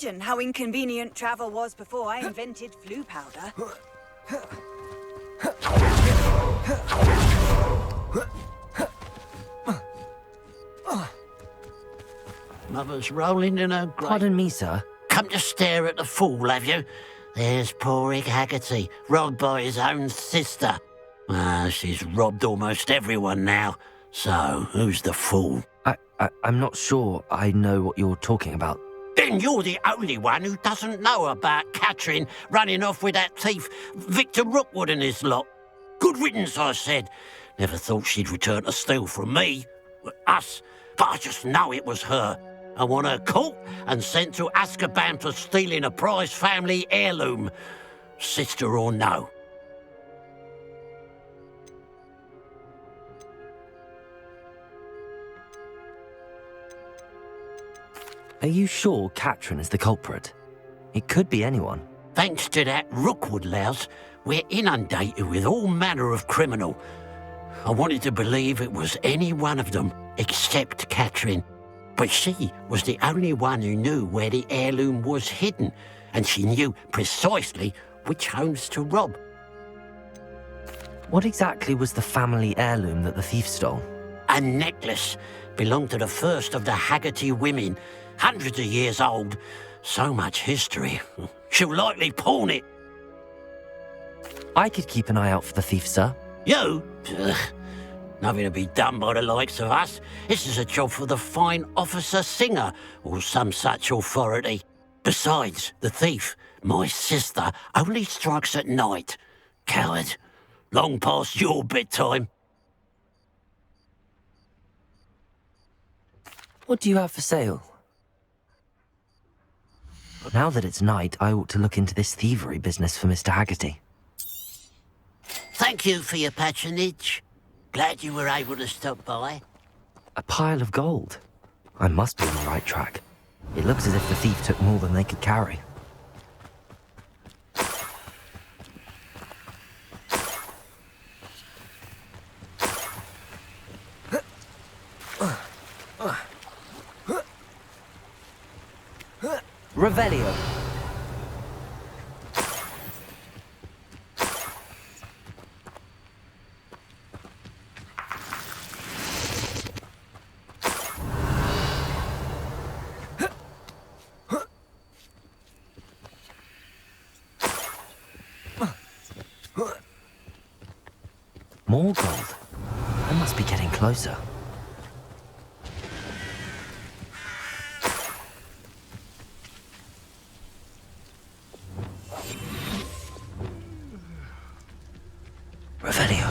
imagine how inconvenient travel was before I invented flu powder. Mother's rolling in her grave. Pardon me, sir. Come to stare at the fool, have you? There's poor Ig Haggerty, robbed by his own sister. She's robbed almost everyone now. So, who's the fool? I'm not sure I know what you're talking about. Then you're the only one who doesn't know about Catherine running off with that thief, Victor Rookwood and his lot. Good riddance, I said. Never thought she'd return to steal from me, us, but I just know it was her. I want her caught and sent to Azkaban for stealing a prized family heirloom, sister or no. Are you sure Catherine is the culprit? It could be anyone. Thanks to that Rookwood louse, we're inundated with all manner of criminal. I wanted to believe it was any one of them, except Catherine. But she was the only one who knew where the heirloom was hidden, and she knew precisely which homes to rob. What exactly was the family heirloom that the thief stole? A necklace belonged to the first of the Haggerty women, hundreds of years old. So much history. She'll likely pawn it. I could keep an eye out for the thief, sir. You? Ugh. Nothing to be done by the likes of us. This is a job for the fine officer Singer, or some such authority. Besides, the thief, my sister, only strikes at night. Coward. Long past your bedtime. What do you have for sale? Now that it's night, I ought to look into this thievery business for Mr. Haggerty. Thank you for your patronage. Glad you were able to stop by. A pile of gold. I must be on the right track. It looks as if the thief took more than they could carry. Revelio. More gold. I must be getting closer. Revelio.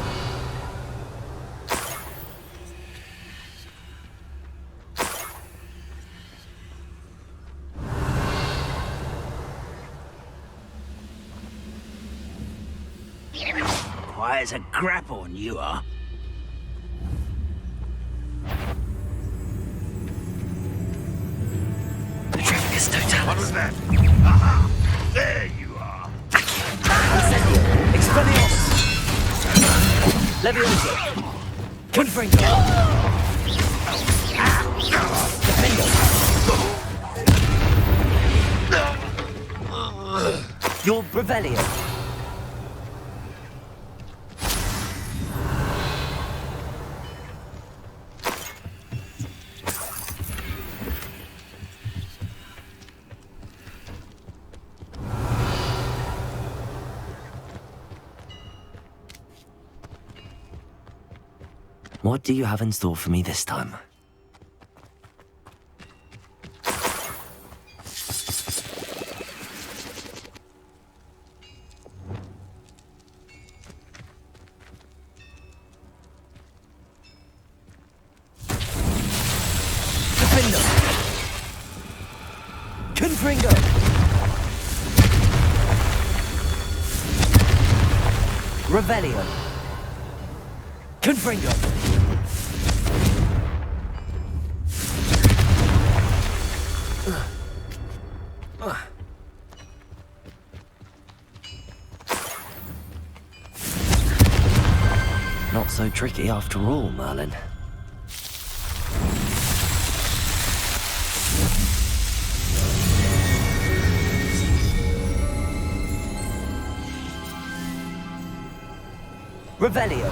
Why, as a grapple, you are. The traffic is total. What was that? Aha! There you are. Incendio. Expelliarmus. Leviosa. Confringo. Defendo. Your Revelio. What do you have in store for me this time? Defendo! Confringo! Revelio! Confringo! Not so tricky after all, Merlin. Revelio.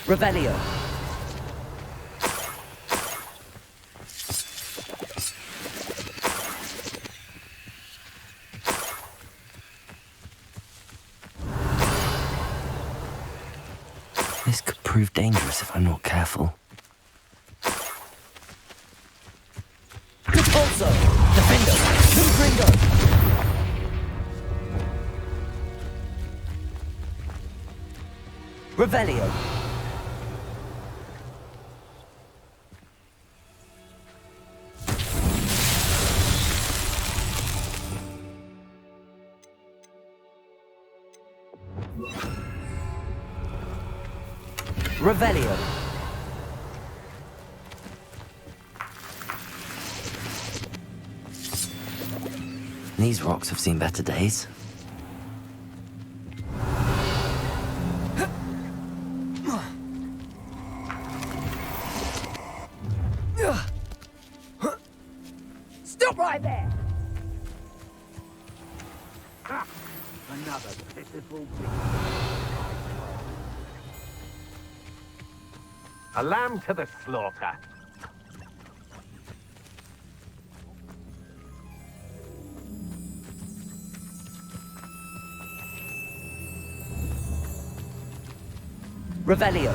Revelio. This could prove dangerous if I'm not careful. Repulso! Defendo! Confringo! Revelio. Revelio. These rocks have seen better days. Stop right there! Another pitiful A lamb to the slaughter. Revelio.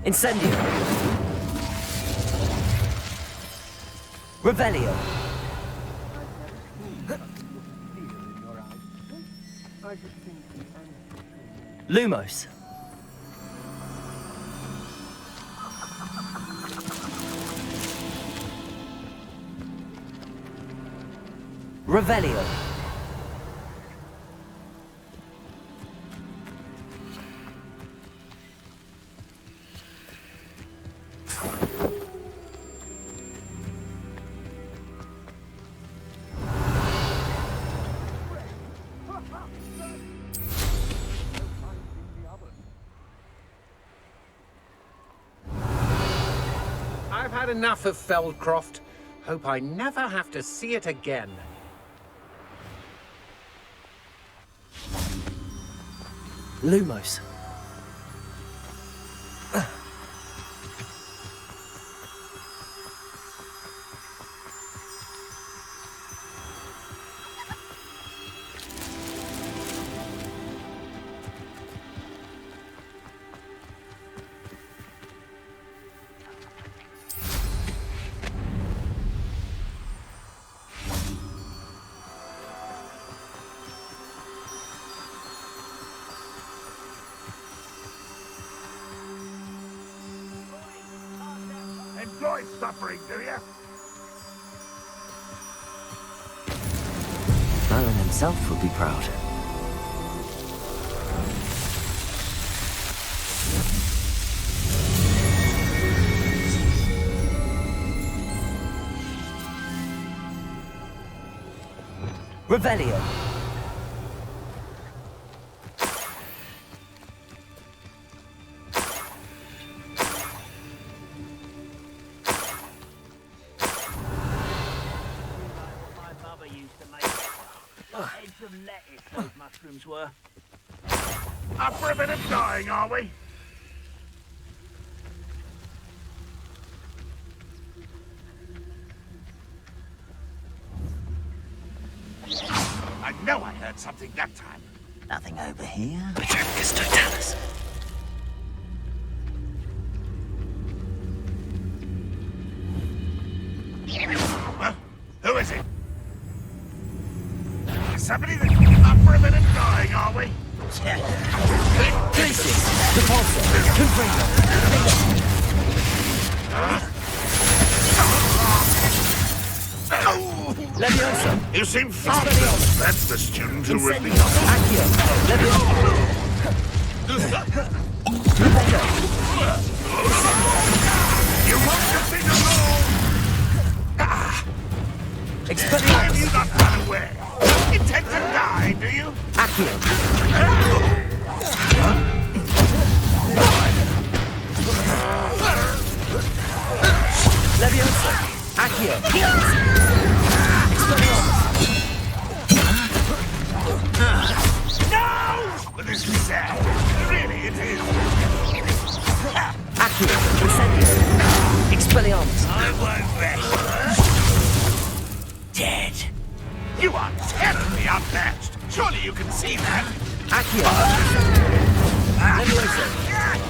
Incendio. Revelio. Lumos. Revelio. I've had enough of Feldcroft. Hope I never have to see it again. Lumos. Enjoy suffering, do you? Merlin himself would be proud. Revelio. Heads of lettuce those mushrooms were. Up for a bit of dying, are we? I know I heard something that time. Nothing over here. Petricus totalis. Huh? Who is it? Somebody that up for a bit of dying, are we? Crucio. Repulso. Confringo. Oh! Leviosa! You seem fabulous. That's the student who ripped me off. Accio! Leviosa! You want to be alone? Have Expelliarmus! you not run away? You intend to die, do you? Accio! Leviosa! Accio! Expelliarmus! No! But this is sad. Really, it is. Accio! Incendio! Expelliarmus! I won't rest. Dead. You are terribly outmatched. Surely you can see that. Accio! Leviosa!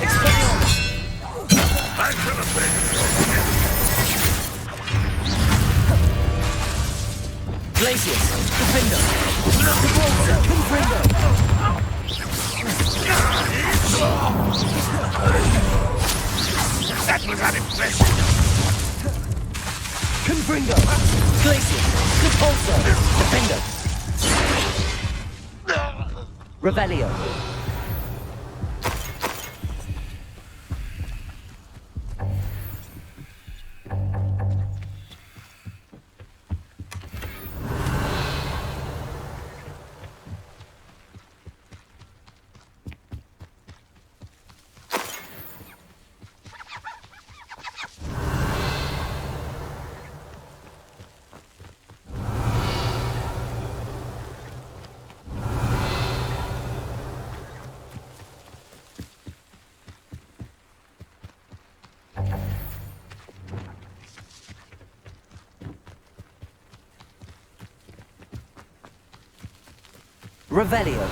Expelliarmus! I should have been. Glacius! Defendo! Cabrolza! Confringo! That was unimpressive. Confringo! Glacius! Repulso! Defendo! Revelio! Revelio.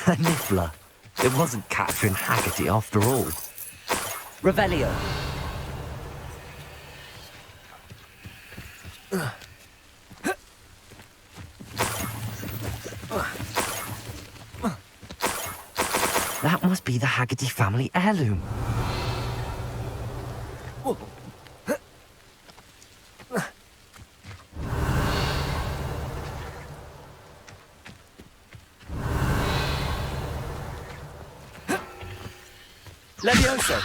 A niffler. It wasn't Catherine Haggerty after all. Revelio. That must be the Haggerty family heirloom. Leviosa.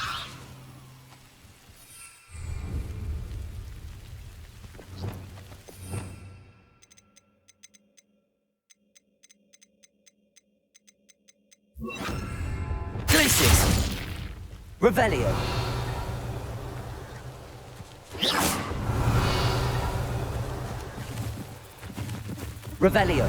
Glacius. Revelio. Revelio.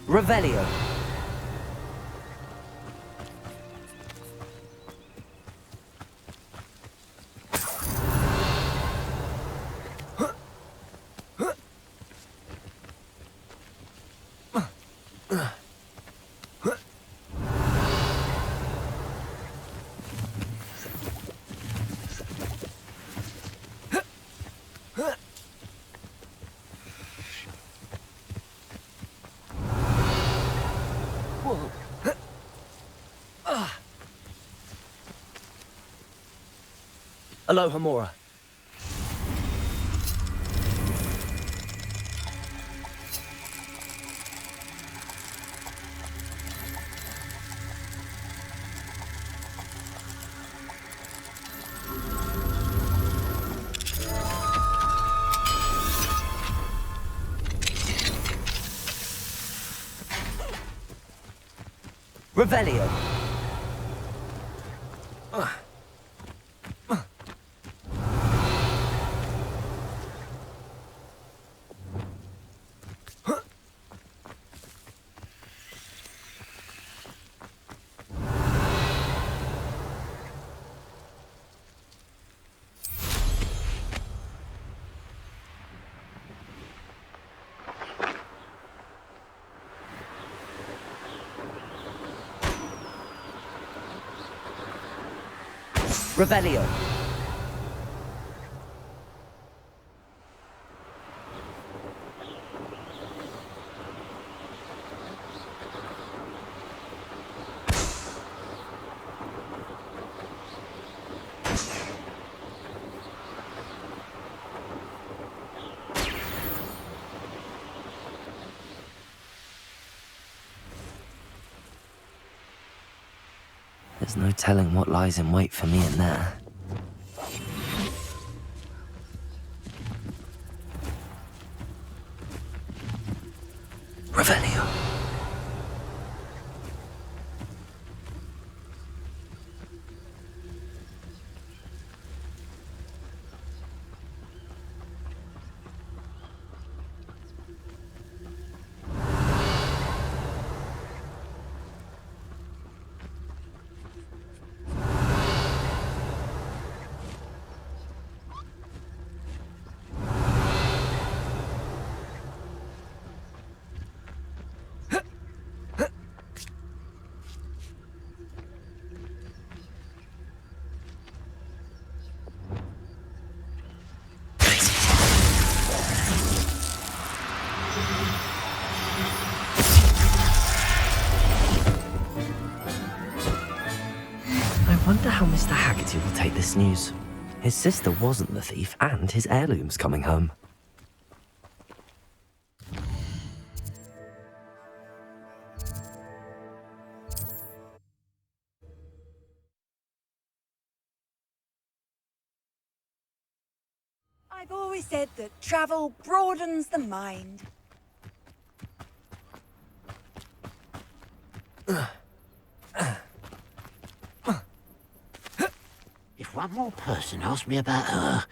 Revelio. Aloha Mora. Revelio. Revelio. There's no telling what lies in wait for me in there. Revelio. I wonder how Mr. Haggerty will take this news. His sister wasn't the thief, and his heirloom's coming home. I've always said that travel broadens the mind. If one more person asked me about her...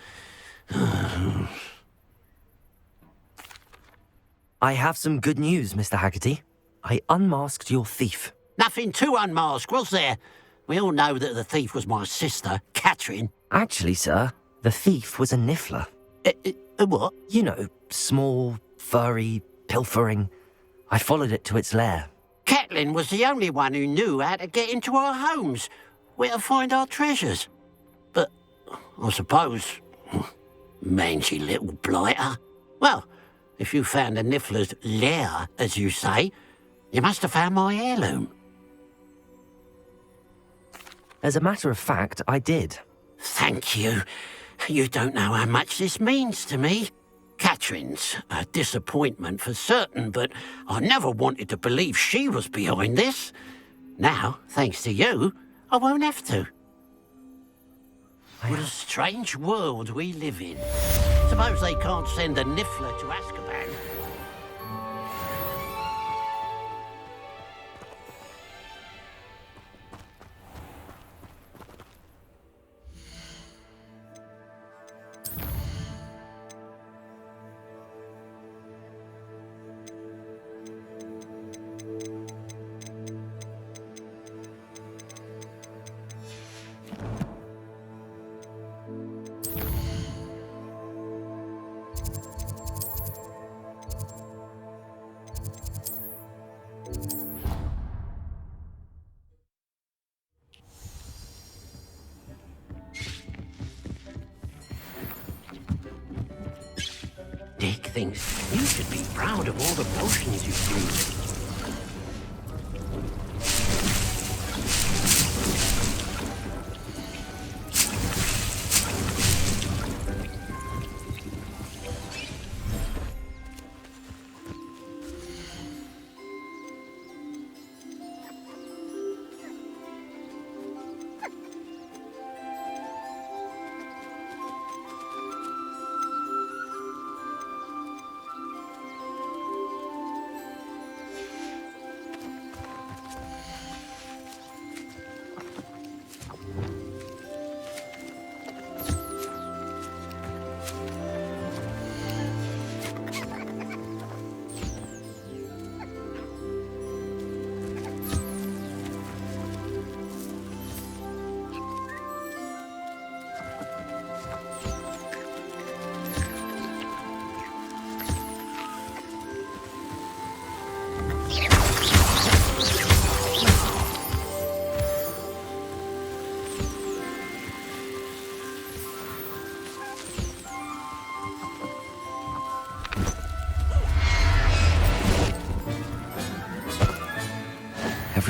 I have some good news, Mr. Haggerty. I unmasked your thief. Nothing to unmask, was there? We all know that the thief was my sister, Catherine. Actually, sir, the thief was a niffler. What? You know, small, furry, pilfering. I followed it to its lair. Catelyn was the only one who knew how to get into our homes, where to find our treasures. But I suppose, mangy little blighter. Well, if you found the niffler's lair, as you say, you must have found my heirloom. As a matter of fact, I did. Thank you. You don't know how much this means to me. Catherine's a disappointment for certain, but I never wanted to believe she was behind this. Now, thanks to you, I won't have to. What a strange world we live in. Suppose they can't send a niffler to Azkaban. Dick thinks you should be proud of all the potions you've used.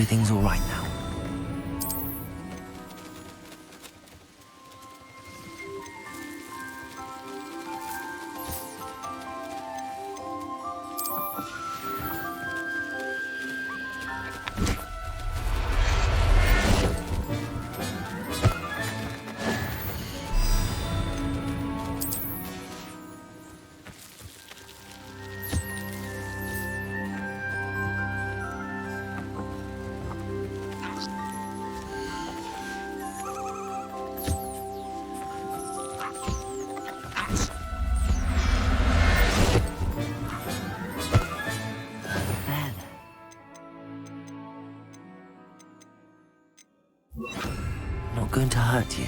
everything's all right now. Not going to hurt you.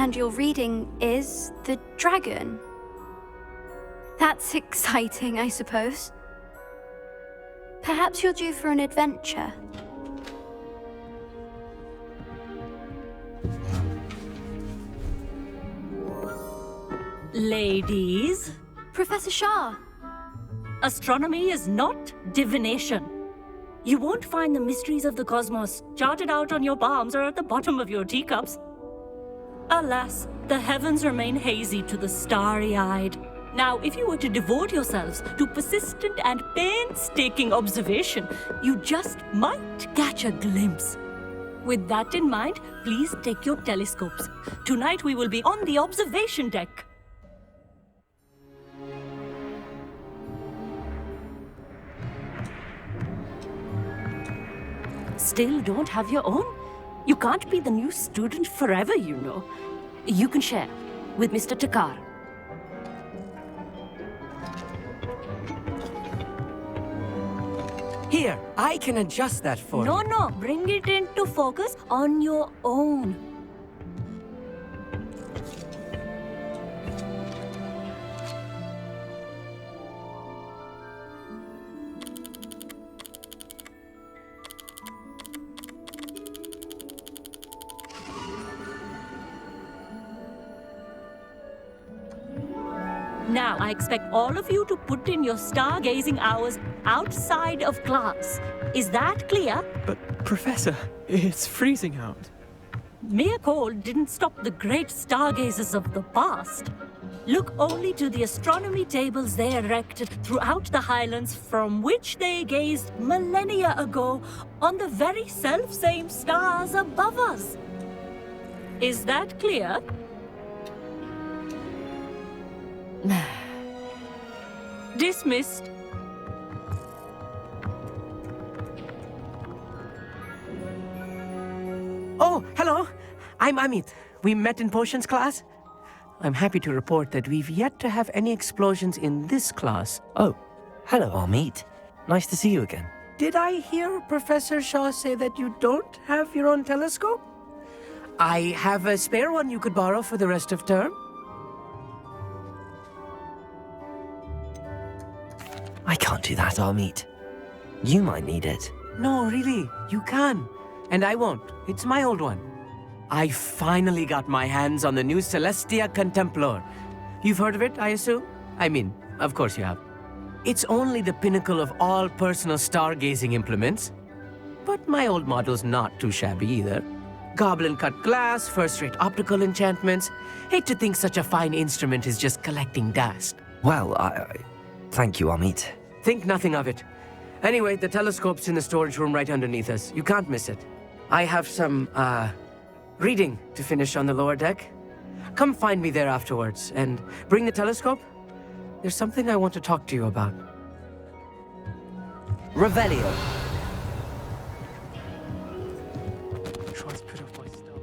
And your reading is the dragon. That's exciting, I suppose. Perhaps you're due for an adventure. Ladies, Professor Shah. astronomy is not divination. You won't find the mysteries of the cosmos charted out on your palms or at the bottom of your teacups. Alas, the heavens remain hazy to the starry-eyed. Now, if you were to devote yourselves to persistent and painstaking observation, you just might catch a glimpse. With that in mind, please take your telescopes. Tonight we will be on the observation deck. Still don't have your own? You can't be the new student forever, you know. You can share with Mr. Takar. Here, I can adjust that for you. No, bring it into focus on your own. Now, I expect all of you to put in your stargazing hours outside of class. Is that clear? But, Professor, it's freezing out. Mere cold didn't stop the great stargazers of the past. Look only to the astronomy tables they erected throughout the highlands from which they gazed millennia ago on the very self-same stars above us. Is that clear? Dismissed. Oh, hello. I'm Amit. We met in potions class. I'm happy to report that we've yet to have any explosions in this class. Oh, hello, Amit. Nice to see you again. Did I hear Professor Shaw say that you don't have your own telescope? I have a spare one you could borrow for the rest of term. I can't do that, Amit. You might need it. No, really, you can. And I won't. It's my old one. I finally got my hands on the new Celestia Contemplar. You've heard of it, I assume? I mean, of course you have. It's only the pinnacle of all personal stargazing implements. But my old model's not too shabby either. Goblin-cut glass, first-rate optical enchantments. Hate to think such a fine instrument is just collecting dust. Well, thank you, Amit. Think nothing of it. Anyway, the telescope's in the storage room right underneath us. You can't miss it. I have some, reading to finish on the lower deck. Come find me there afterwards, and bring the telescope. There's something I want to talk to you about. Revelio. Tries to put off my stuff.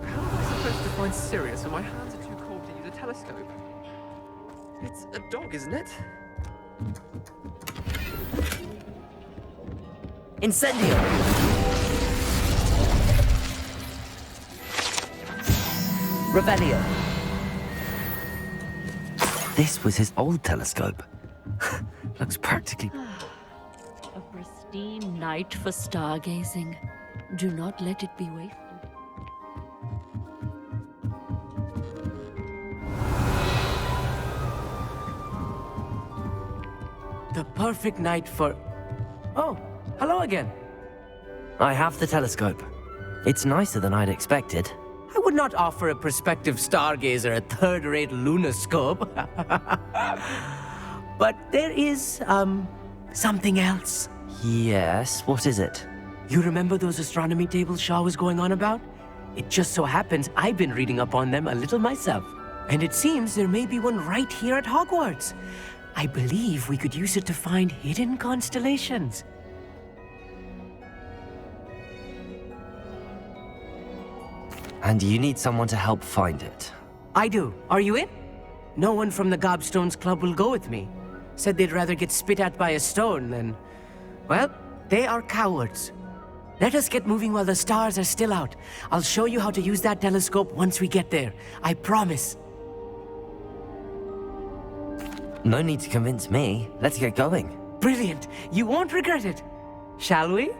How am I supposed to find Sirius when my hands are too cold to use a telescope? It's a dog, isn't it? Incendio. Revelio. This was his old telescope. Looks practically... A pristine night for stargazing. Do not let it be wasted. The perfect night for... Oh, hello again. I have the telescope. It's nicer than I'd expected. I would not offer a prospective stargazer a third-rate lunoscope. But there is, something else. Yes, what is it? You remember those astronomy tables Shaw was going on about? It just so happens I've been reading up on them a little myself. And it seems there may be one right here at Hogwarts. I believe we could use it to find hidden constellations. And you need someone to help find it. I do. Are you in? No one from the Gobstones Club will go with me. Said they'd rather get spit at by a stone than... Well, they are cowards. Let us get moving while the stars are still out. I'll show you how to use that telescope once we get there. I promise. No need to convince me. Let's get going. Brilliant. You won't regret it. Shall we?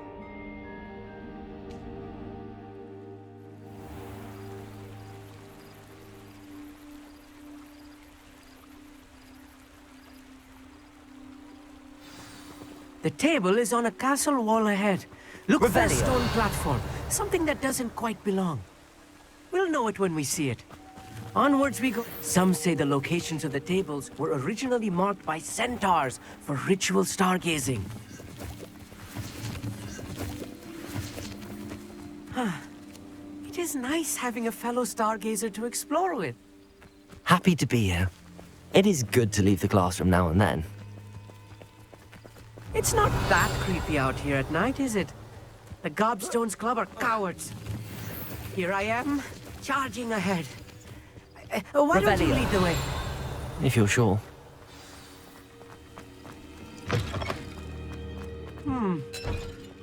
The table is on a castle wall ahead. Look for a stone platform. Something that doesn't quite belong. We'll know it when we see it. Onwards we go. Some say the locations of the tables were originally marked by centaurs for ritual stargazing. It is nice having a fellow stargazer to explore with. Happy to be here. It is good to leave the classroom now and then. It's not that creepy out here at night, is it? The Gobstones Club are cowards. Here I am, charging ahead. Why don't you lead the way? If you're sure.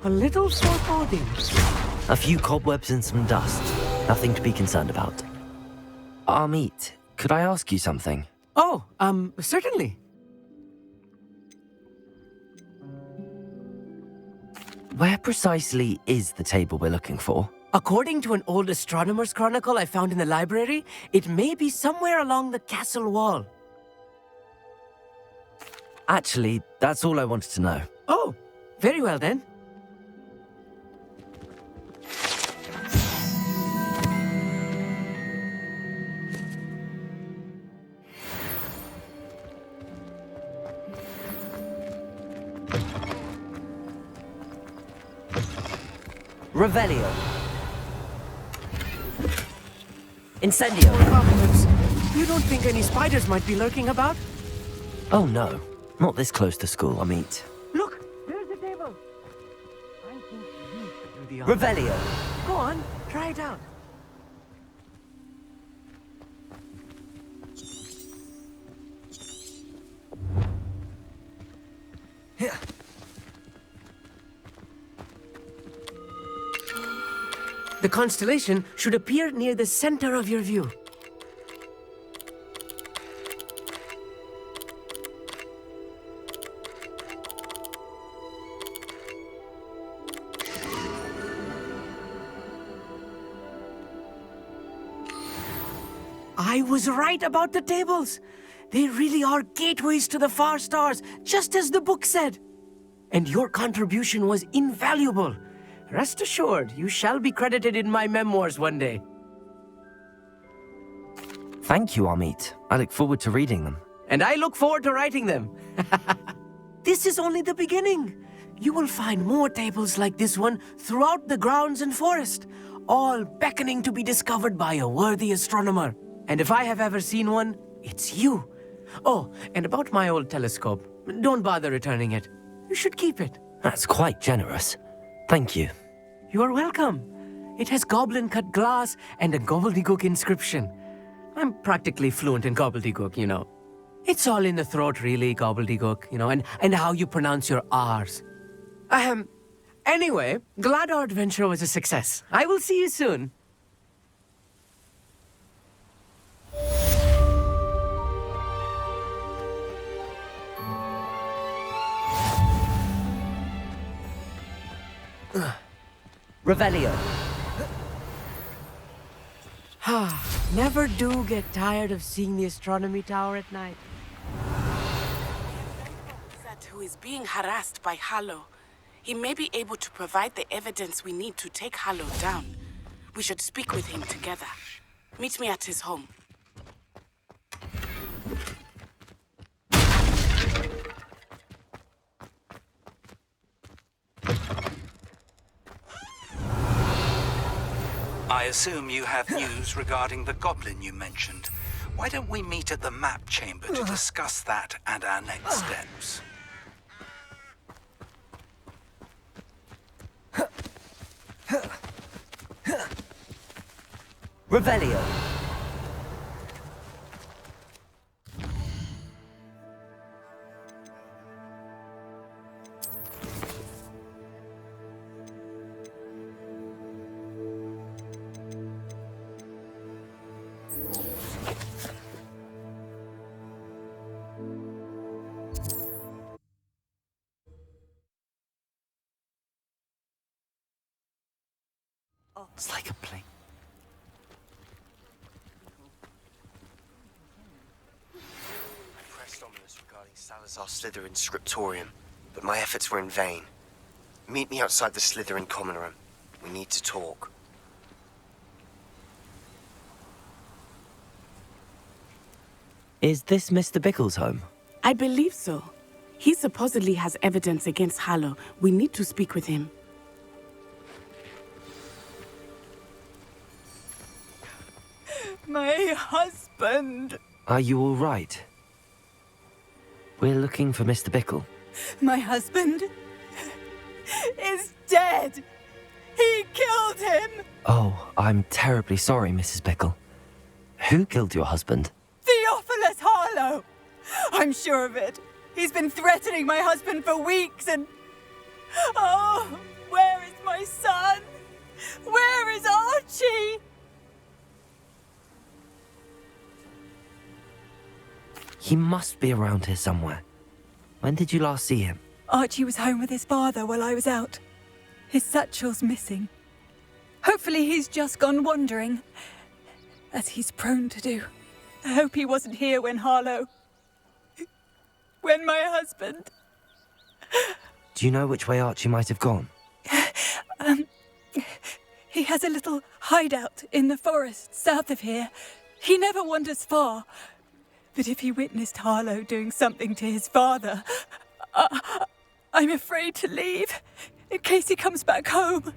A little foreboding. A few cobwebs and some dust. Nothing to be concerned about. Amit, could I ask you something? Oh, certainly. Where precisely is the table we're looking for? According to an old astronomer's chronicle I found in the library, it may be somewhere along the castle wall. Actually, that's all I wanted to know. Oh, very well then. Revelio. Incendio. Apocalypse. You don't think any spiders might be lurking about? Oh no, not this close to school, Amit. Look, there's the table. I think you should do the honors. Revelio. Go on, try it out. The constellation should appear near the center of your view. I was right about the tables. They really are gateways to the far stars, just as the book said. And your contribution was invaluable. Rest assured, you shall be credited in my memoirs one day. Thank you, Amit. I look forward to reading them. And I look forward to writing them. This is only the beginning. You will find more tables like this one throughout the grounds and forest, all beckoning to be discovered by a worthy astronomer. And if I have ever seen one, it's you. Oh, and about my old telescope, don't bother returning it. You should keep it. That's quite generous. Thank you. You are welcome. It has goblin-cut glass and a gobbledygook inscription. I'm practically fluent in gobbledygook, you know. It's all in the throat, really, gobbledygook, you know, and how you pronounce your R's. Anyway, glad our adventure was a success. I will see you soon. Revelio. Never do get tired of seeing the astronomy tower at night. That who is being harassed by Hallow. He may be able to provide the evidence we need to take Hallow down. We should speak with him together. Meet me at his home. I assume you have news regarding the goblin you mentioned. Why don't we meet at the map chamber to discuss that and our next steps? Revelio. It's like a plane. I pressed ominous regarding Salazar Slytherin's scriptorium, but my efforts were in vain. Meet me outside the Slytherin common room. We need to talk. Is this Mr. Bickle's home? I believe so. He supposedly has evidence against Harlow. We need to speak with him. My husband. Are you all right? We're looking for Mr. Bickle. My husband is dead. He killed him. Oh, I'm terribly sorry, Mrs. Bickle. Who killed your husband? Theophilus Harlow. I'm sure of it. He's been threatening my husband for weeks and... Oh, where is my son? Where is Archie? He must be around here somewhere. When did you last see him? Archie was home with his father while I was out. His satchel's missing. Hopefully he's just gone wandering, as he's prone to do. I hope he wasn't here when Harlow... when my husband... Do you know which way Archie might have gone? He has a little hideout in the forest south of here. He never wanders far. But if he witnessed Harlow doing something to his father, I'm afraid to leave, in case he comes back home.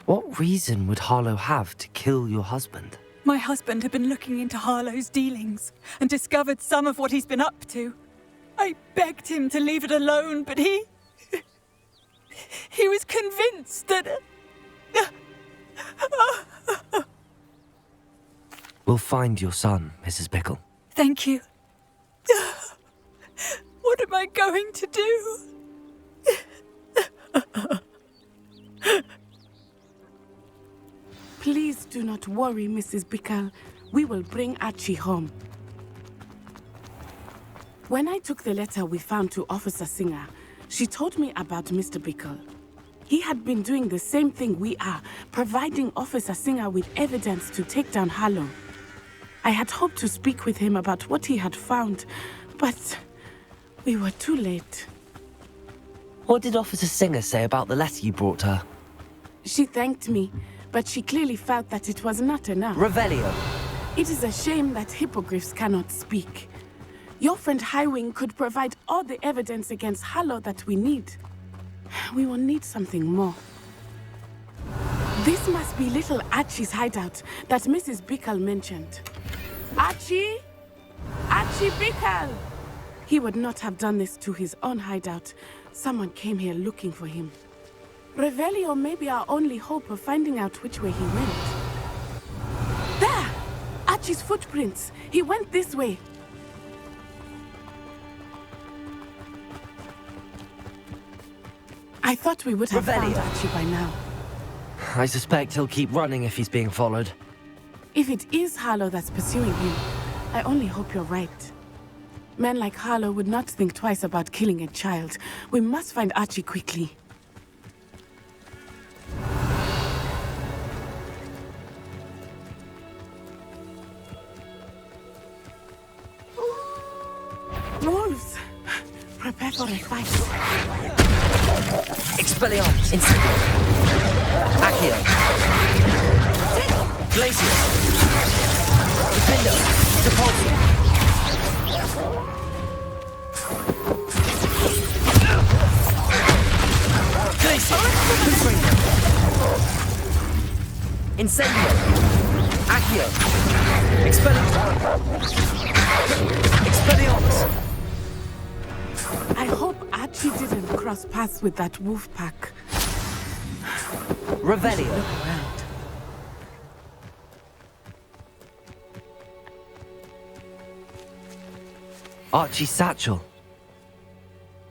What reason would Harlow have to kill your husband? My husband had been looking into Harlow's dealings and discovered some of what he's been up to. I begged him to leave it alone, but he was convinced that... We'll find your son, Mrs. Bickle. Thank you. What am I going to do? Please do not worry, Mrs. Bickle. We will bring Archie home. When I took the letter we found to Officer Singer, she told me about Mr. Bickle. He had been doing the same thing we are, providing Officer Singer with evidence to take down Harlow. I had hoped to speak with him about what he had found, but we were too late. What did Officer Singer say about the letter you brought her? She thanked me, but she clearly felt that it was not enough. Revelio. It is a shame that hippogriffs cannot speak. Your friend Highwing could provide all the evidence against Harlow that we need. We will need something more. This must be little Archie's hideout that Mrs. Bickle mentioned. Archie? Archie Bickle! He would not have done this to his own hideout. Someone came here looking for him. Revelio may be our only hope of finding out which way he went. There! Archie's footprints. He went this way. I thought we would have found Archie by now. I suspect he'll keep running if he's being followed. If it is Harlow that's pursuing him, I only hope you're right. Men like Harlow would not think twice about killing a child. We must find Archie quickly. Wolves! Prepare for a fight. Expelliarmus! Incendio! Accio! Glacius! Defendo! Depulso! Glacius! Confringo! Incendio! Accio! Expelliarmus! Expelliarmus! I hope Archie didn't cross paths with that wolf pack. Revelio. Look around. Archie's satchel.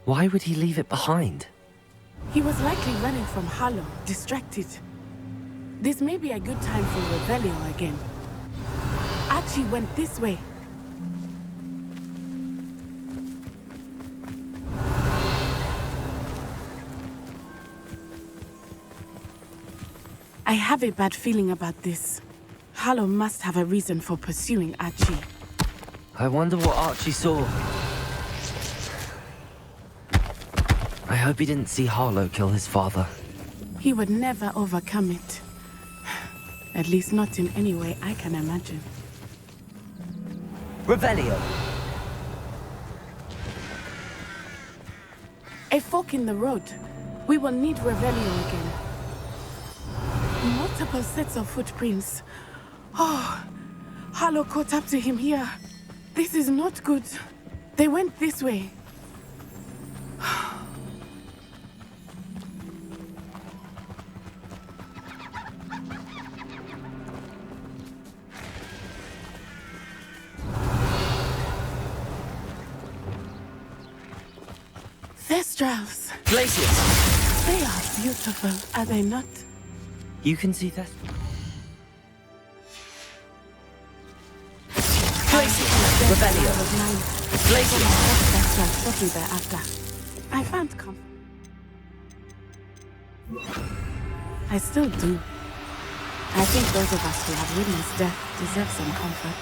Why would he leave it behind? He was likely running from Harlow, distracted. This may be a good time for Revelio again. Archie went this way. I have a bad feeling about this. Harlow must have a reason for pursuing Archie. I wonder what Archie saw. I hope he didn't see Harlow kill his father. He would never overcome it. At least not in any way I can imagine. Revelio. A fork in the road. We will need Revelio again. Multiple sets of footprints. Oh, Harlow caught up to him here. This is not good. They went this way. Thestrals. Glaciers. They are beautiful, are they not? You can see that. Revelio. Glaciers. Shortly thereafter. I found comfort. I still do. I think those of us who have witnessed death deserve some comfort.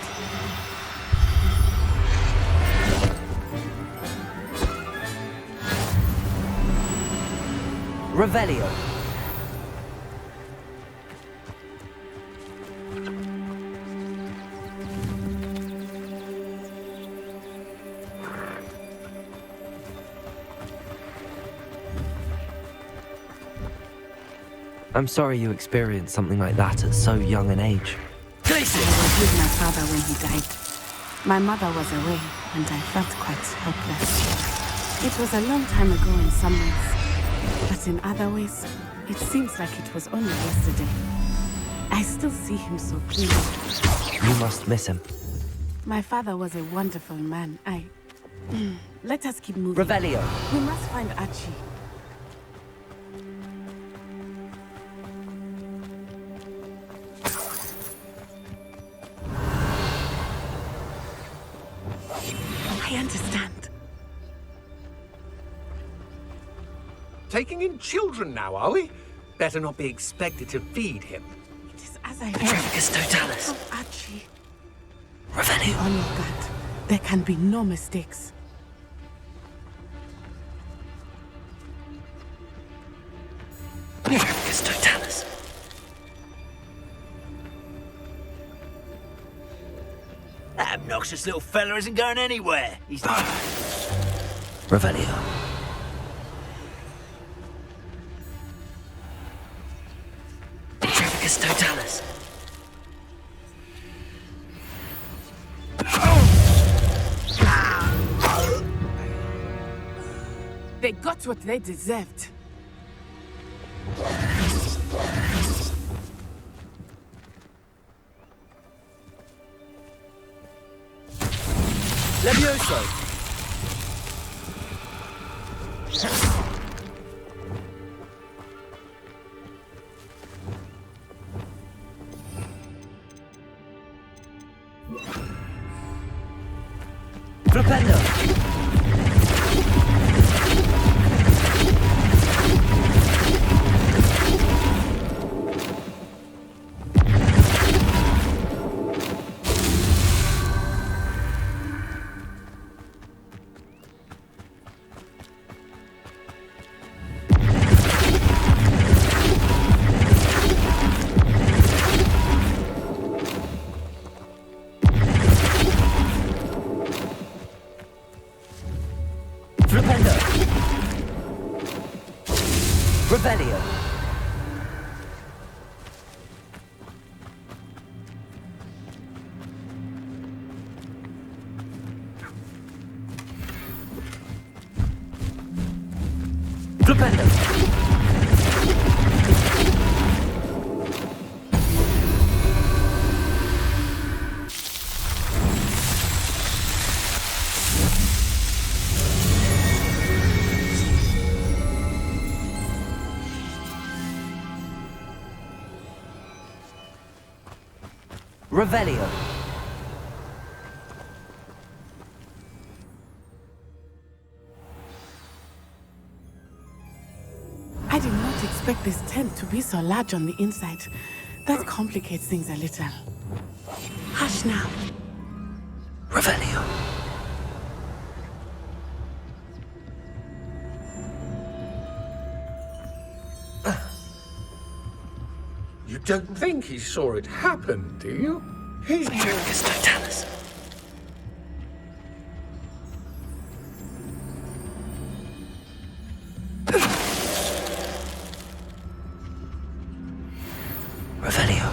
Revelio. I'm sorry you experienced something like that at so young an age. I was with my father when he died. My mother was away, and I felt quite helpless. It was a long time ago in some ways, but in other ways, it seems like it was only yesterday. I still see him so clearly. You must miss him. My father was a wonderful man. Let us keep moving. Revelio. We must find Archie. I understand. Taking in children now, are we? Better not be expected to feed him. It is as I Petrificus totalis. Oh, Archie. Revelio. On your guard. There can be no mistakes. Petrificus totalis. That obnoxious little fella isn't going anywhere. He's Revelio. Petrificus totalis. They got what they deserved. Levioso. Flipendo. Flipendo. Revelio. Flipendo. Revelio. I did not expect this tent to be so large on the inside. That complicates things a little. Hush now. Revelio. You don't think he saw it happen, do you? He... Dragus Totalis. Revelio.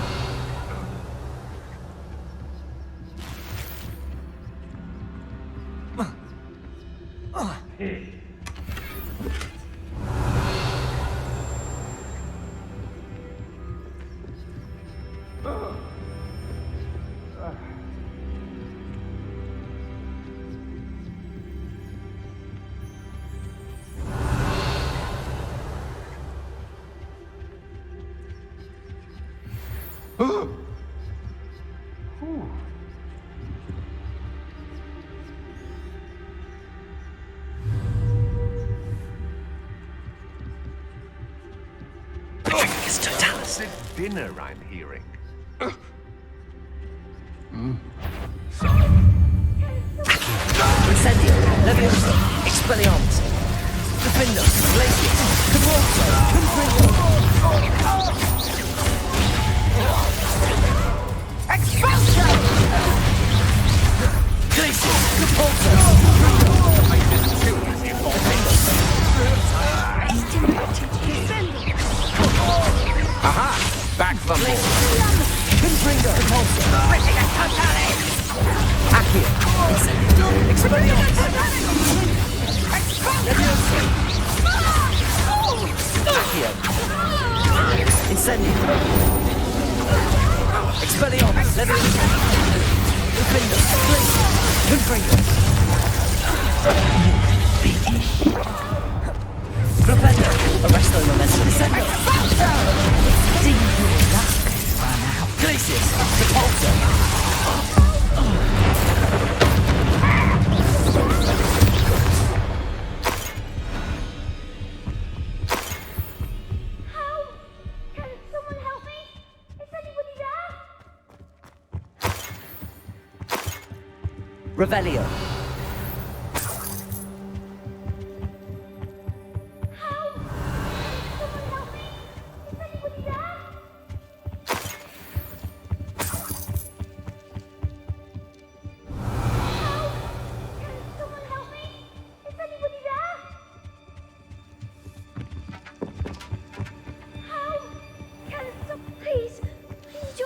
Dragus Totalis. It's dinner I'm hearing. Incendio. Leviosa. Expelliarmus. Defender. Glacius. Crucio. Confringo. Expulsion! Glacius. Capulso. Aha! Back from more. Confringo. Capulso. Accio. Incendio. Expelliarmus. Leviosa. Accio. Incendio. Expelliarmus. Leviosa. Defender. Glacius. Confringo. Propendo. Arresto momentum. Incendio. Glacius. Repulsor. Revelio.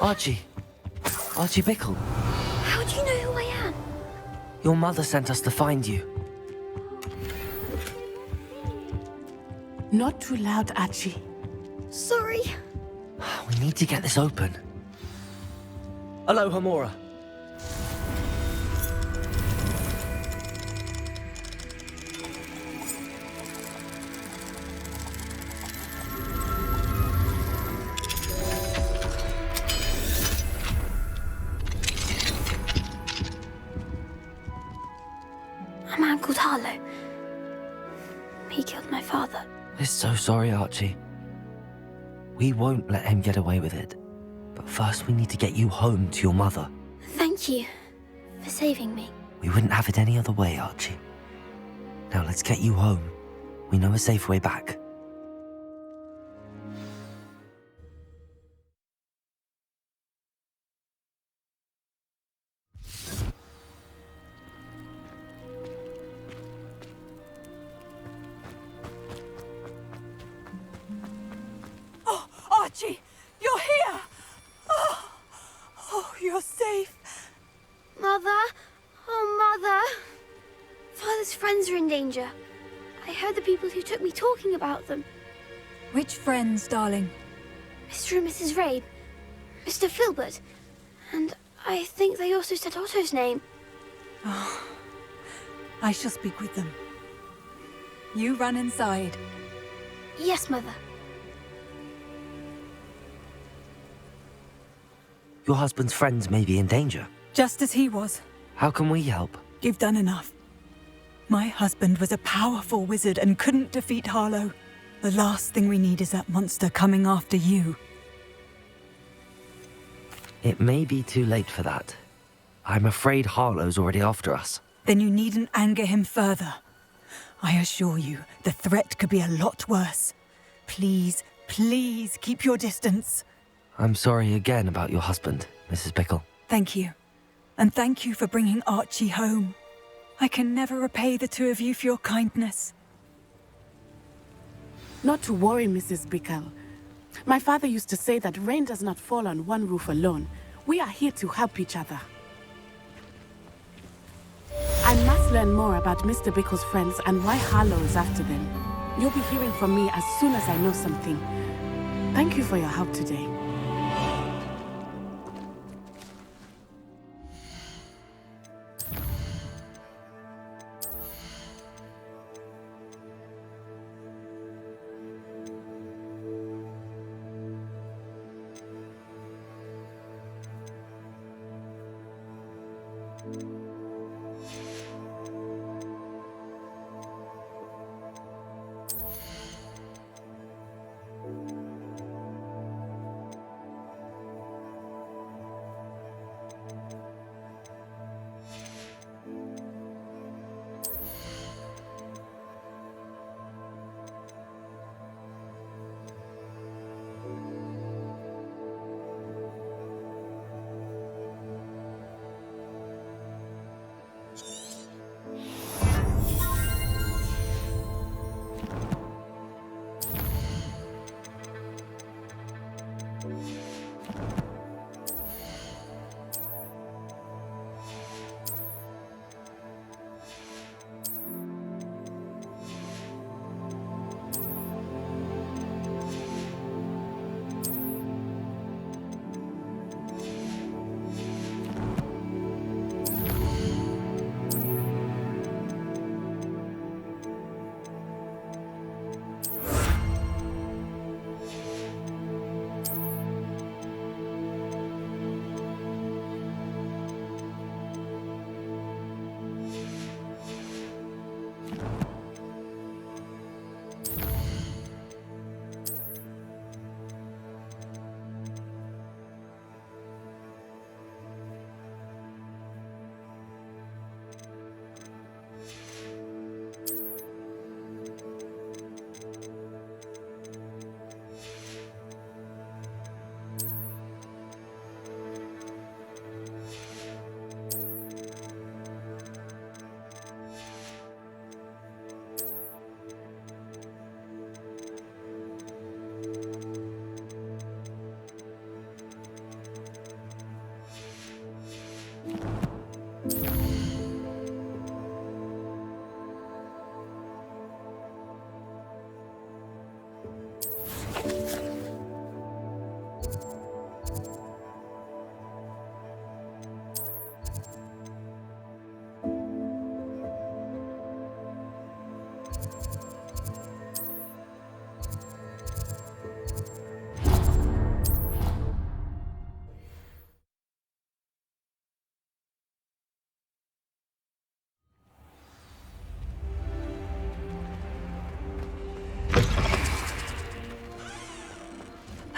Archie Bickle. How do you know who I am? Your mother sent us to find you. Not too loud, Archie. Sorry. We need to get this open. Hello, Hamura. A man called Harlow. He killed my father. We're so sorry, Archie. We won't let him get away with it. But first we need to get you home to your mother. Thank you for saving me. We wouldn't have it any other way, Archie. Now let's get you home. We know a safe way back. Archie, you're here! Oh, you're safe. Mother? Oh, Mother. Father's friends are in danger. I heard the people who took me talking about them. Which friends, darling? Mr. and Mrs. Rabe, Mr. Filbert, and I think they also said Otto's name. Oh, I shall speak with them. You run inside. Yes, Mother. Your husband's friends may be in danger. Just as he was. How can we help? You've done enough. My husband was a powerful wizard and couldn't defeat Harlow. The last thing we need is that monster coming after you. It may be too late for that. I'm afraid Harlow's already after us. Then you needn't anger him further. I assure you, the threat could be a lot worse. Please, please keep your distance. I'm sorry again about your husband, Mrs. Bickle. Thank you. And thank you for bringing Archie home. I can never repay the two of you for your kindness. Not to worry, Mrs. Bickle. My father used to say that rain does not fall on one roof alone. We are here to help each other. I must learn more about Mr. Bickle's friends and why Harlow is after them. You'll be hearing from me as soon as I know something. Thank you for your help today.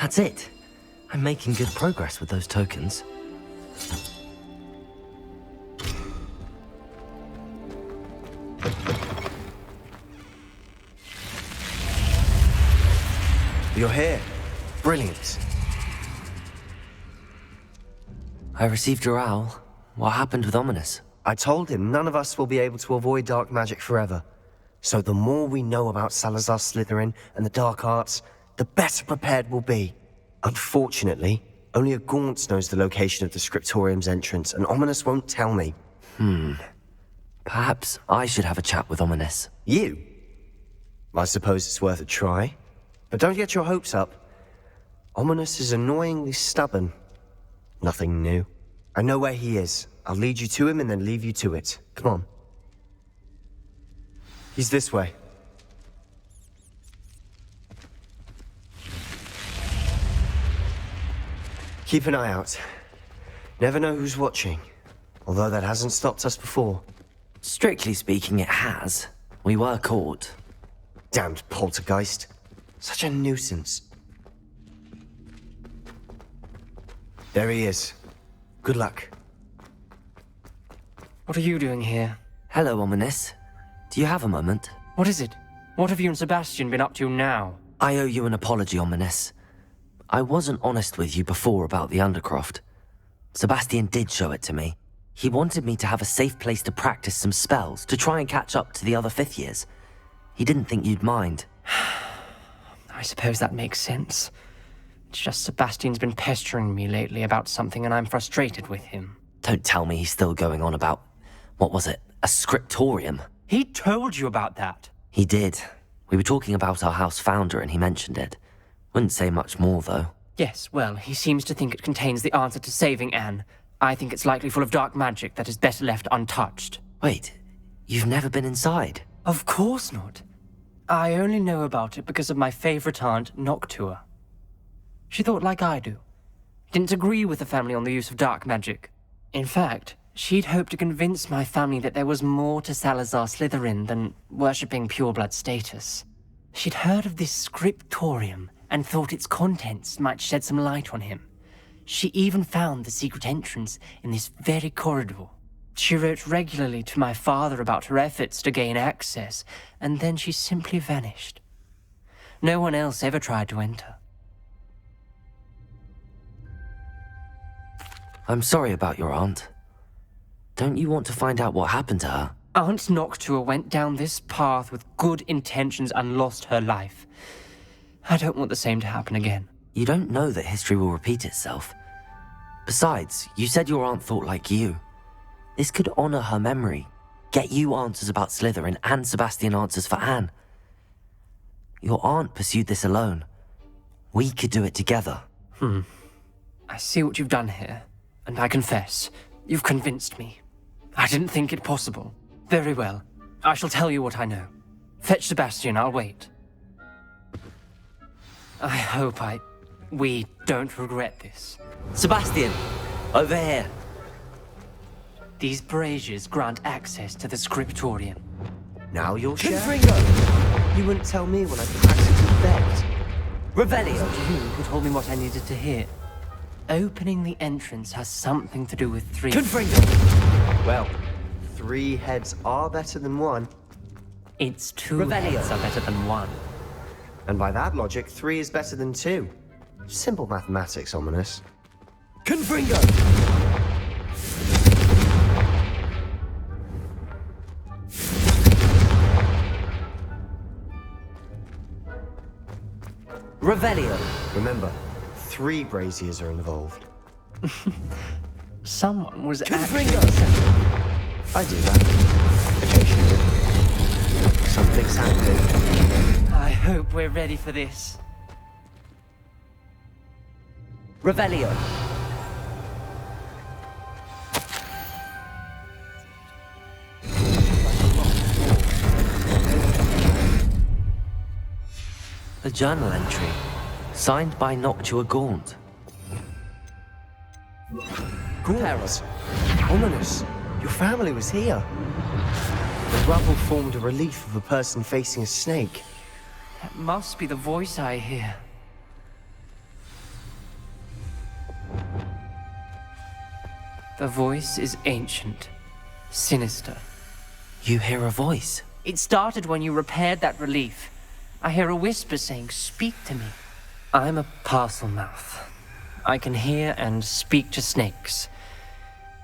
That's it. I'm making good progress with those tokens. You're here. Brilliant. I received your owl. What happened with Ominous? I told him none of us will be able to avoid dark magic forever. So the more we know about Salazar Slytherin and the dark arts, the better prepared we'll be. Unfortunately, only a Gaunt knows the location of the Scriptorium's entrance, and Ominous won't tell me. Perhaps I should have a chat with Ominous. You? I suppose it's worth a try. But don't get your hopes up. Ominous is annoyingly stubborn. Nothing new. I know where he is. I'll lead you to him and then leave you to it. Come on. He's this way. Keep an eye out. Never know who's watching. Although that hasn't stopped us before. Strictly speaking, it has. We were caught. Damned poltergeist. Such a nuisance. There he is. Good luck. What are you doing here? Hello, Ominous. Do you have a moment? What is it? What have you and Sebastian been up to now? I owe you an apology, Ominous. I wasn't honest with you before about the Undercroft. Sebastian did show it to me. He wanted me to have a safe place to practice some spells, to try and catch up to the other 5th years. He didn't think you'd mind. I suppose that makes sense. It's just Sebastian's been pestering me lately about something and I'm frustrated with him. Don't tell me he's still going on about, what was it, a scriptorium? He told you about that? He did. We were talking about our house founder and he mentioned it. Wouldn't say much more, though. Yes, well, he seems to think it contains the answer to saving Anne. I think it's likely full of dark magic that is better left untouched. Wait, you've never been inside? Of course not. I only know about it because of my favorite aunt, Noctua. She thought like I do. Didn't agree with the family on the use of dark magic. In fact, she'd hoped to convince my family that there was more to Salazar Slytherin than worshipping pureblood status. She'd heard of this scriptorium and thought its contents might shed some light on him. She even found the secret entrance in this very corridor. She wrote regularly to my father about her efforts to gain access, and then she simply vanished. No one else ever tried to enter. I'm sorry about your aunt. Don't you want to find out what happened to her? Aunt Noctua went down this path with good intentions and lost her life. I don't want the same to happen again. You don't know that history will repeat itself. Besides, you said your aunt thought like you. This could honor her memory, get you answers about Slytherin and Sebastian answers for Anne. Your aunt pursued this alone. We could do it together. I see what you've done here, and I confess, you've convinced me. I didn't think it possible. Very well. I shall tell you what I know. Fetch Sebastian, I'll wait. I hope we don't regret this. Sebastian! Over here! These braziers grant access to the scriptorium. Now you'll share? Confringo! You wouldn't tell me when I practically begged. Revelio! You who told me what I needed to hear. Opening the entrance has something to do with 3. Confringo! Well, 3 heads are better than 1. It's 2 Revelio. heads are better than 1. And by that logic, 3 is better than 2. Simple mathematics, Ominous. Confringo! Revelio! Remember, 3 braziers are involved. Someone was Confringo! I do that. Occasionally. Something's happening. I hope we're ready for this. Revelio! A journal entry, signed by Noctua Gaunt. Gaunt? Ominous. Your family was here. The rubble formed a relief of a person facing a snake. That must be the voice I hear. The voice is ancient, sinister. You hear a voice? It started when you repaired that relief. I hear a whisper saying, "Speak to me." I'm a parcel mouth. I can hear and speak to snakes.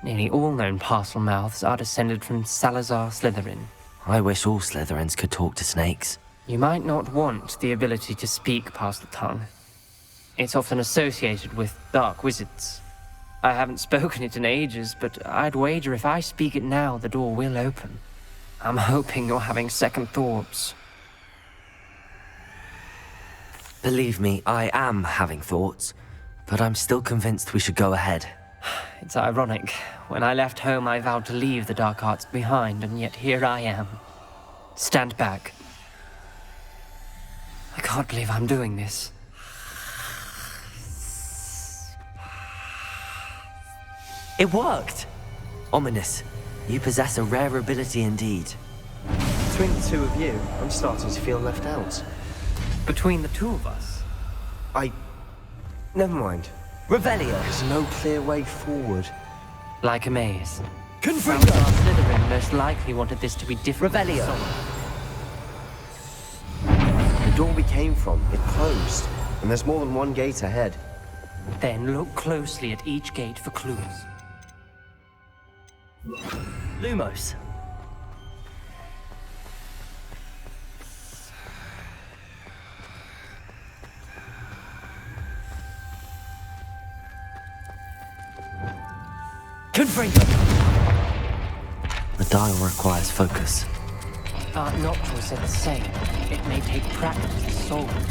Nearly all known parcel mouths are descended from Salazar Slytherin. I wish all Slytherins could talk to snakes. You might not want the ability to speak past the tongue. It's often associated with dark wizards. I haven't spoken it in ages, but I'd wager if I speak it now, the door will open. I'm hoping you're having second thoughts. Believe me, I am having thoughts, but I'm still convinced we should go ahead. It's ironic. When I left home, I vowed to leave the dark arts behind, and yet here I am. Stand back. I can't believe I'm doing this. It worked! Ominous, you possess a rare ability indeed. Between the 2 of you, I'm starting to feel left out. Between the 2 of us? Never mind. Revelio! There's no clear way forward. Like a maze. Confringo! Salazar Slytherin most likely wanted this to be different. Revelio! The door we came from, it closed. And there's more than one gate ahead. Then look closely at each gate for clues. Lumos. Confringo! The dial requires focus. Art Noctua said the same. It may take practice to solve it.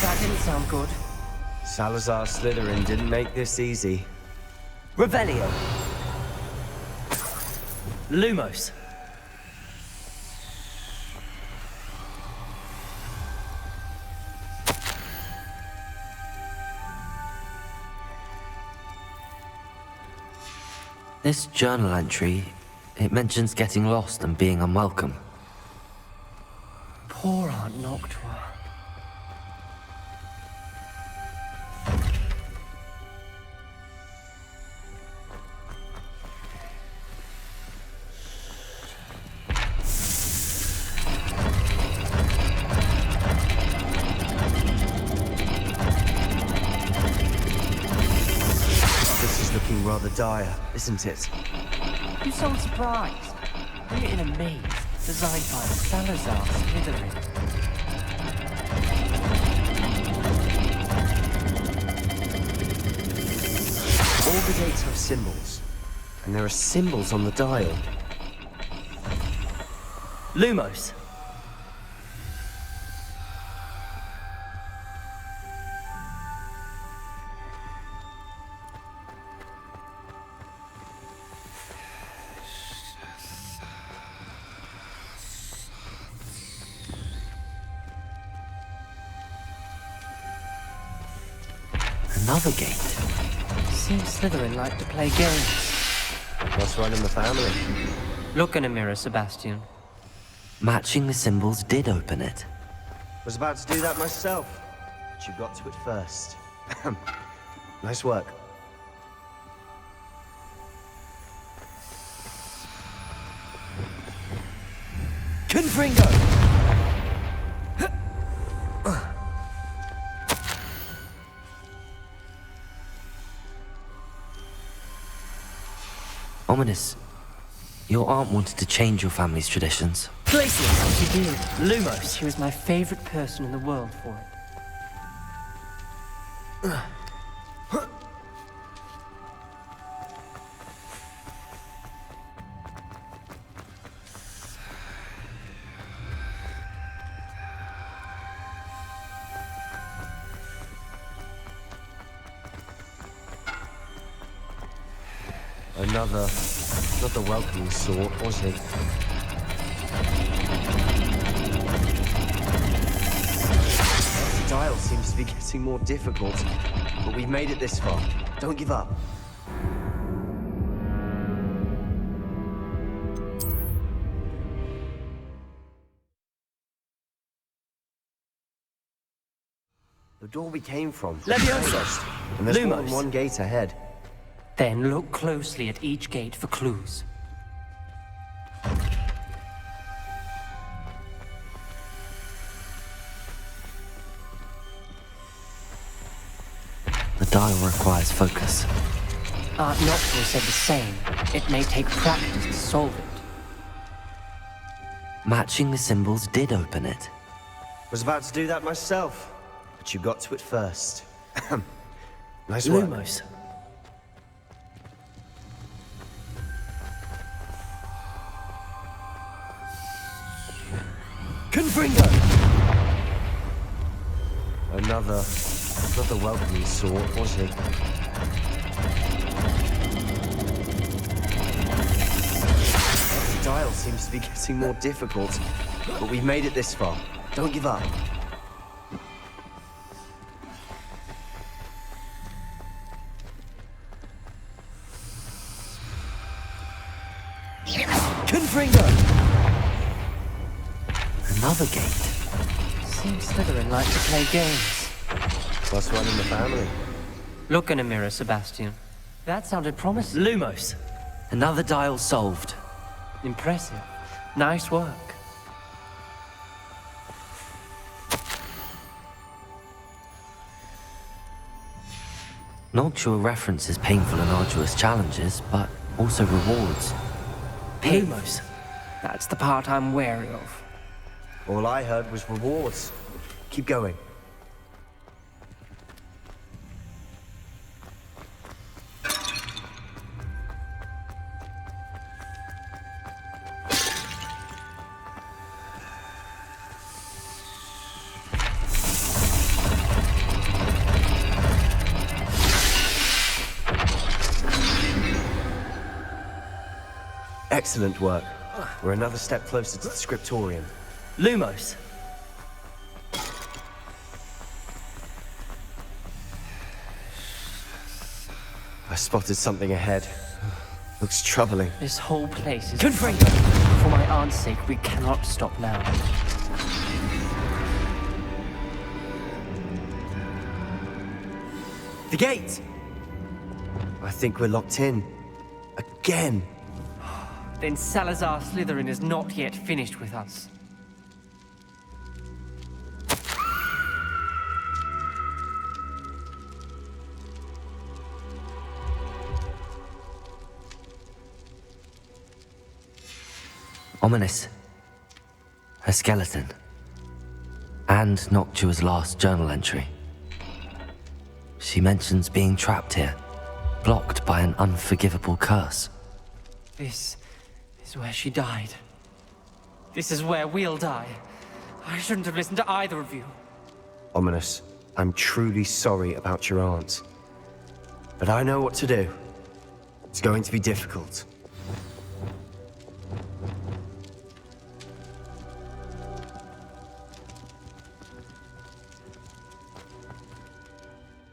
That didn't sound good. Salazar Slytherin didn't make this easy. Revelio. Lumos. This journal entry, it mentions getting lost and being unwelcome. Poor Aunt Noctua. Rather dire, isn't it? You sound surprised. We're in a maze designed by Salazar Slytherin. All the gates have symbols, and there are symbols on the dial. Lumos. Another gate. Seems Slytherin like to play games. What's right in the family? Look in a mirror, Sebastian. Matching the symbols did open it. Was about to do that myself, but you got to it first. Nice work. Confringo! Ominous. Your aunt wanted to change your family's traditions. Glacius! She did. Lumos. She was my favorite person in the world for it. Another, not the welcoming sort, was he? The dial seems to be getting more difficult, but we've made it this far. Don't give up. The door we came from. Leviosa! And there's more Lumos. than one gate ahead. Then look closely at each gate for clues. The dial requires focus. Art Noctua said the same. It may take practice to solve it. Matching the symbols did open it. Was about to do that myself, but you got to it first. Nice work. Lumos. Confringo! Another, not the welcoming sort, was he? The dial seems to be getting more difficult, but we've made it this far. Don't give up. Confringo! Another gate. Seems Slytherin like to play games. What's one in the family? Look in a mirror, Sebastian. That sounded promising. Lumos. Another dial solved. Impressive. Nice work. Noctua references painful and arduous challenges, but also rewards. Lumos. That's the part I'm wary of. All I heard was rewards. Keep going. Excellent work. We're another step closer to the scriptorium. Lumos. I spotted something ahead. Looks troubling. This whole place is... Confringo! For my aunt's sake, we cannot stop now. The gate! I think we're locked in. Again. Then Salazar Slytherin is not yet finished with us. Ominous. A skeleton. And Noctua's last journal entry. She mentions being trapped here, blocked by an unforgivable curse. This is where she died. This is where we'll die. I shouldn't have listened to either of you. Ominous, I'm truly sorry about your aunt. But I know what to do. It's going to be difficult.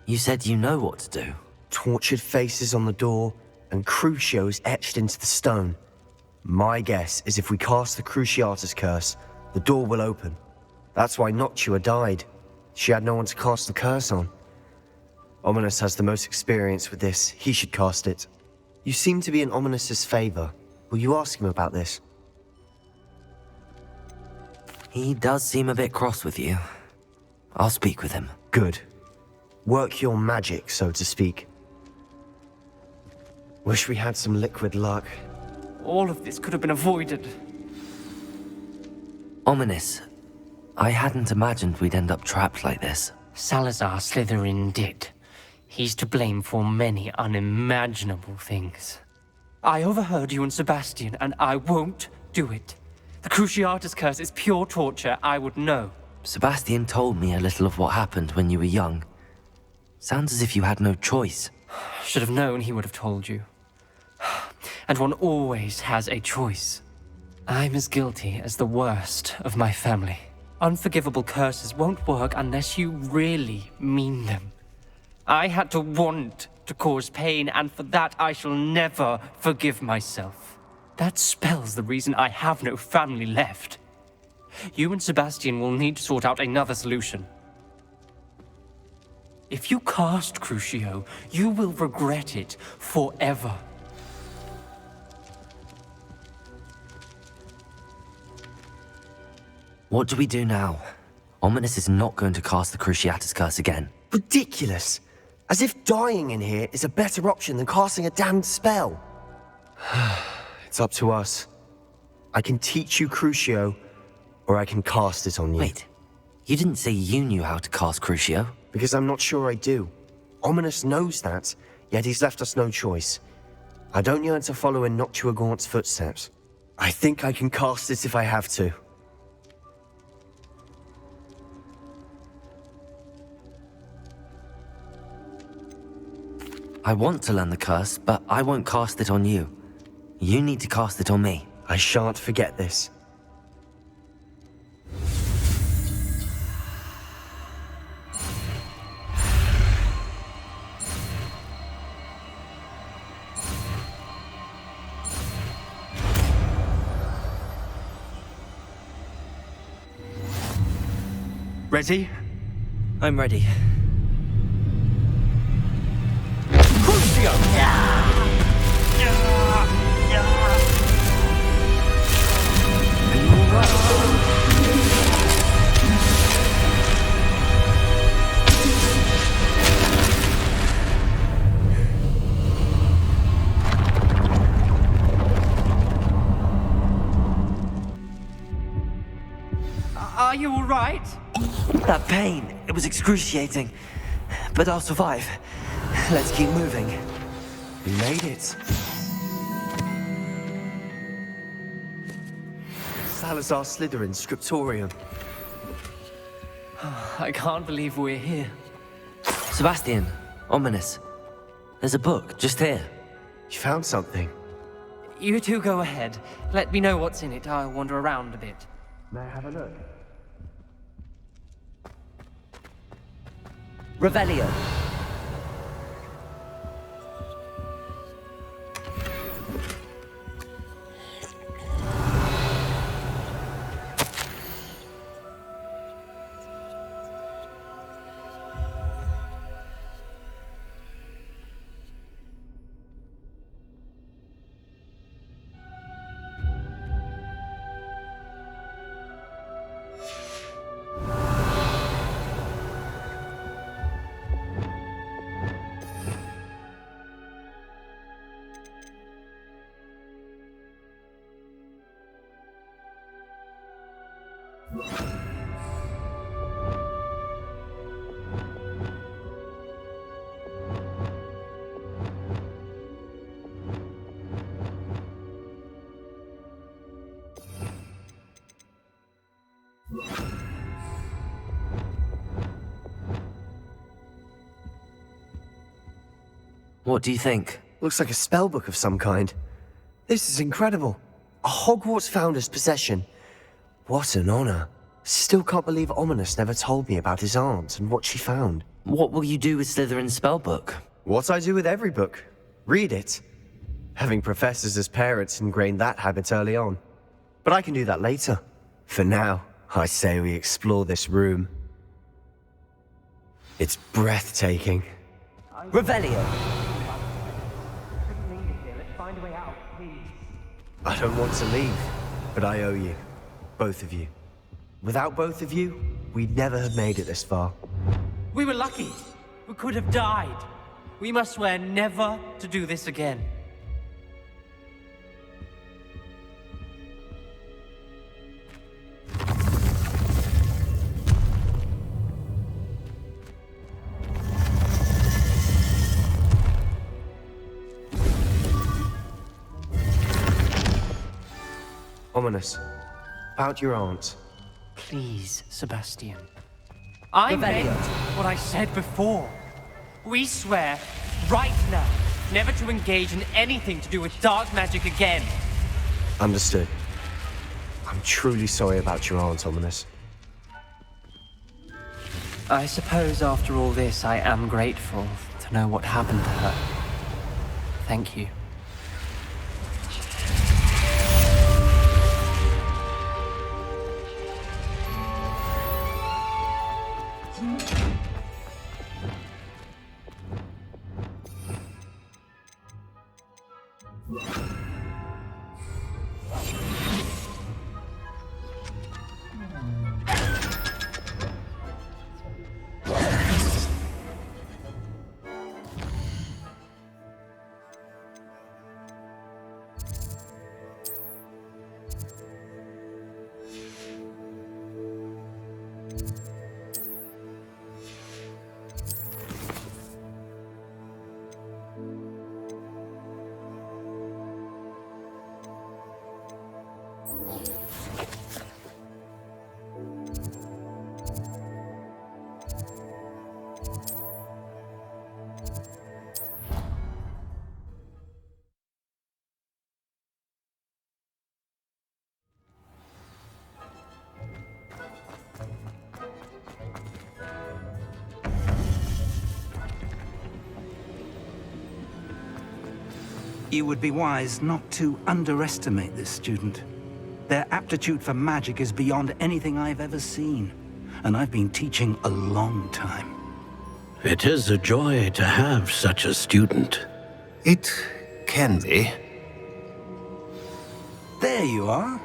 You said you know what to do. Tortured faces on the door, and Crucio etched into the stone. My guess is if we cast the Cruciatus curse, the door will open. That's why Noctua died. She had no one to cast the curse on. Ominous has the most experience with this. He should cast it. You seem to be in Ominous's favor. Will you ask him about this? He does seem a bit cross with you. I'll speak with him. Good. Work your magic, so to speak. Wish we had some liquid luck. All of this could have been avoided. Ominous. I hadn't imagined we'd end up trapped like this. Salazar Slytherin did. He's to blame for many unimaginable things. I overheard you and Sebastian, and I won't do it. The Cruciatus curse is pure torture, I would know. Sebastian told me a little of what happened when you were young. Sounds as if you had no choice. Should have known he would have told you. And one always has a choice. I'm as guilty as the worst of my family. Unforgivable curses won't work unless you really mean them. I had to want to cause pain, and for that I shall never forgive myself. That spells the reason I have no family left. You and Sebastian will need to sort out another solution. If you cast Crucio, you will regret it forever. What do we do now? Ominous is not going to cast the Cruciatus curse again. Ridiculous! As if dying in here is a better option than casting a damned spell. It's up to us. I can teach you Crucio, or I can cast it on you. Wait, you didn't say you knew how to cast Crucio? Because I'm not sure I do. Ominous knows that, yet he's left us no choice. I don't yearn to follow in Noctua Gaunt's footsteps. I think I can cast it if I have to. I want to learn the curse, but I won't cast it on you. You need to cast it on me. I shan't forget this. Ready? I'm ready. Crucio! right? That pain, it was excruciating. But I'll survive. Let's keep moving. We made it. Salazar Slytherin Scriptorium. I can't believe we're here. Sebastian, ominous. There's a book just here. You found something? You two go ahead. Let me know what's in it. I'll wander around a bit. May I have a look? Revelio. What do you think? Looks like a spellbook of some kind. This is incredible. A Hogwarts founder's possession. What an honor. Still can't believe Ominous never told me about his aunt and what she found. What will you do with Slytherin's spellbook? What I do with every book. Read it. Having professors as parents ingrained that habit early on. But I can do that later. For now, I say we explore this room. It's breathtaking. Revelio! I don't want to leave, but I owe you. Both of you. Without both of you, we'd never have made it this far. We were lucky. We could have died. We must swear never to do this again. Ominous. About your aunt. Please, Sebastian. I meant what I said before. We swear, right now, never to engage in anything to do with dark magic again. Understood. I'm truly sorry about your aunt, Ominous. I suppose after all this, I am grateful to know what happened to her. Thank you. You would be wise not to underestimate this student. Their aptitude for magic is beyond anything I've ever seen, and I've been teaching a long time. It is a joy to have such a student. It can be. There you are.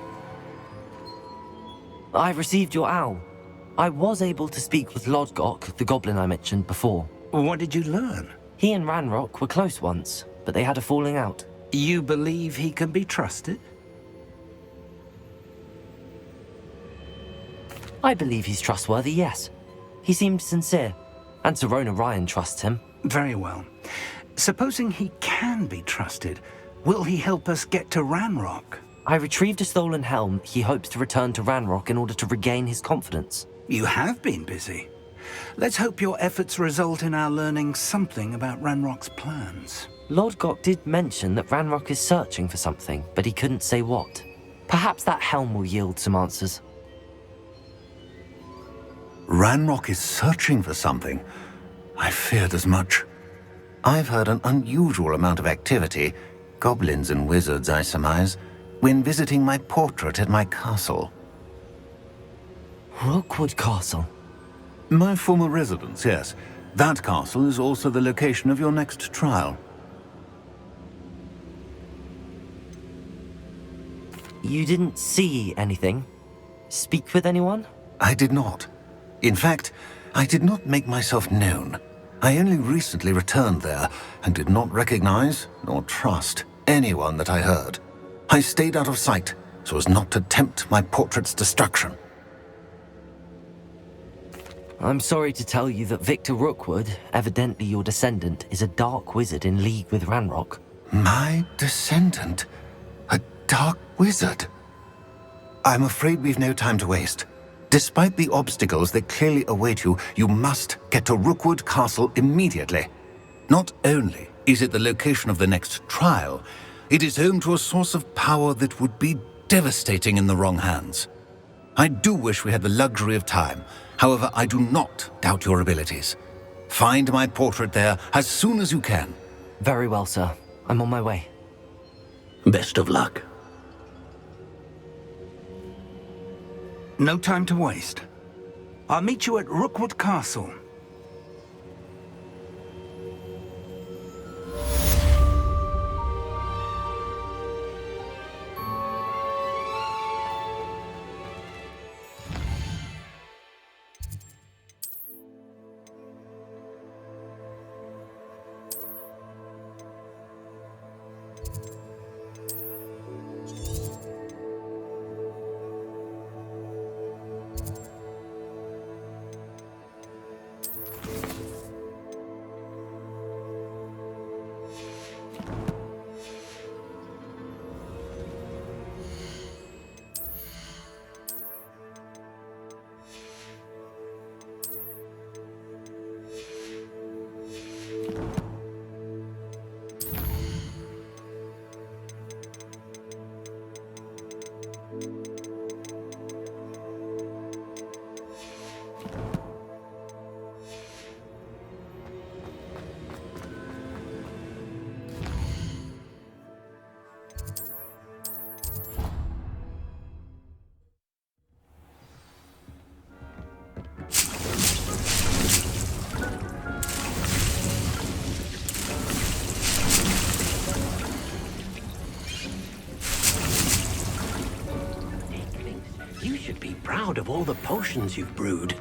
I received your owl. I was able to speak with Lodgok, the goblin I mentioned before. What did you learn? He and Ranrock were close once, but they had a falling out. You believe he can be trusted? I believe he's trustworthy, yes. He seemed sincere, and Serona Ryan trusts him. Very well. Supposing he can be trusted, will he help us get to Ranrock? I retrieved a stolen helm. He hopes to return to Ranrock in order to regain his confidence. You have been busy. Let's hope your efforts result in our learning something about Ranrock's plans. Lord Gok did mention that Ranrock is searching for something, but he couldn't say what. Perhaps that helm will yield some answers. Ranrock is searching for something? I feared as much. I've heard an unusual amount of activity, goblins and wizards, I surmise, when visiting my portrait at my castle. Rookwood Castle? My former residence, yes. That castle is also the location of your next trial. You didn't see anything? Speak with anyone? I did not. In fact, I did not make myself known. I only recently returned there and did not recognize nor trust anyone that I heard. I stayed out of sight so as not to tempt my portrait's destruction. I'm sorry to tell you that Victor Rookwood, evidently your descendant, is a dark wizard in league with Ranrock. My descendant? A dark wizard? I'm afraid we've no time to waste. Despite the obstacles that clearly await you, you must get to Rookwood Castle immediately. Not only is it the location of the next trial, it is home to a source of power that would be devastating in the wrong hands. I do wish we had the luxury of time. However, I do not doubt your abilities. Find my portrait there as soon as you can. Very well, sir. I'm on my way. Best of luck. No time to waste. I'll meet you at Rookwood Castle. You should be proud of all the potions you've brewed.